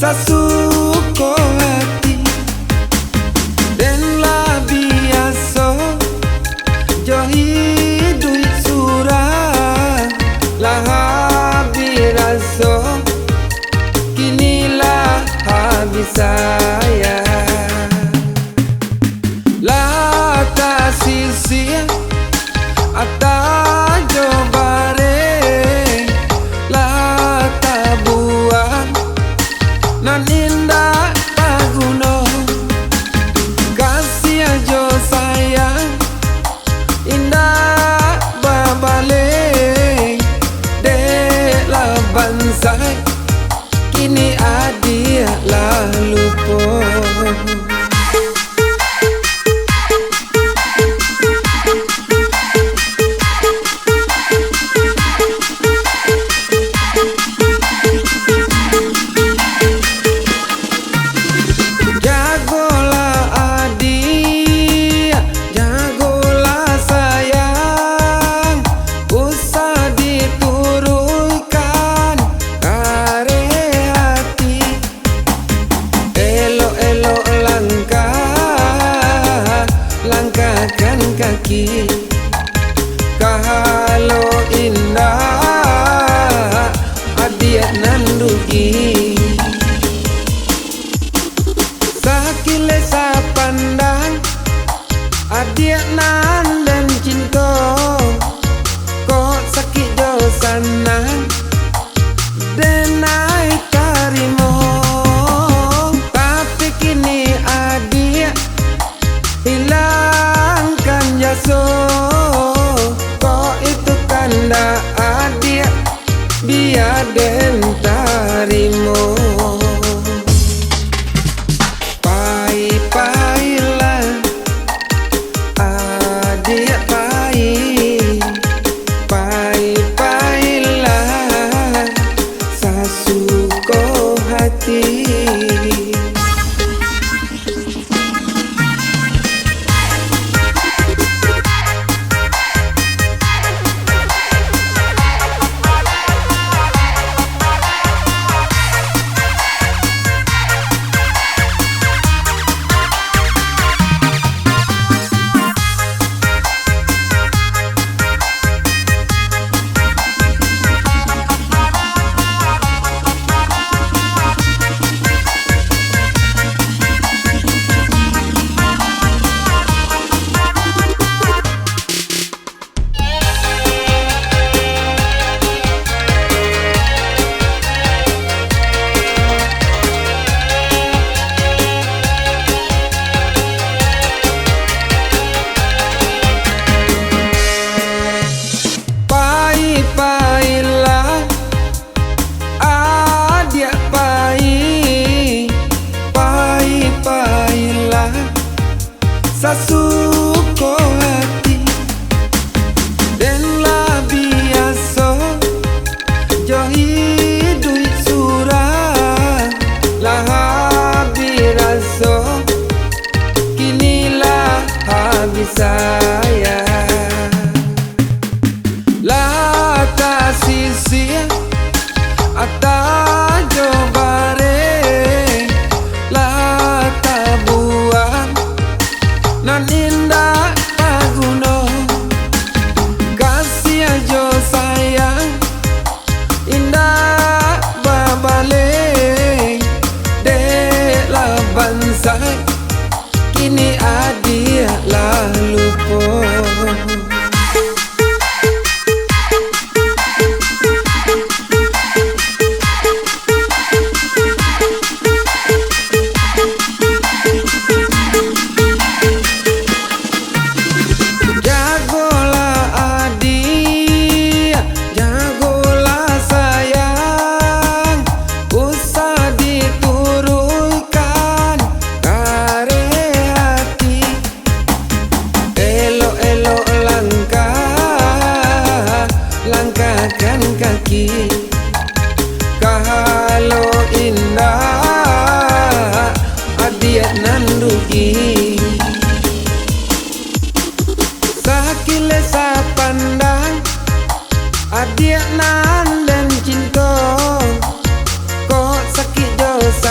Sasuko hati dan lah biasa johi duit surah lah habis rasa kinilah habis saya lah tak sisir atau jobare lah tak buat nan indah paguno kasih aja sayang indah babale dek lah bansai kini adia lah lupa. Langkahkan kaki kalau indah adik nan rugi sakile sapandang adik nan dan cinta kok sakit jo sanang denai tarimo tapi kini adik hilangkan jasa kok itu tanda adik biar den tarimo pai-pailah adik pai-pailah sasuko hati.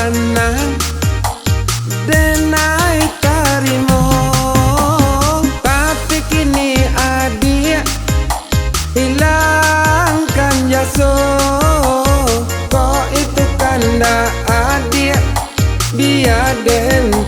lanang denai tarimo. Tapi kini adik hilangkan jaso. Kau itu kan dah adik biar den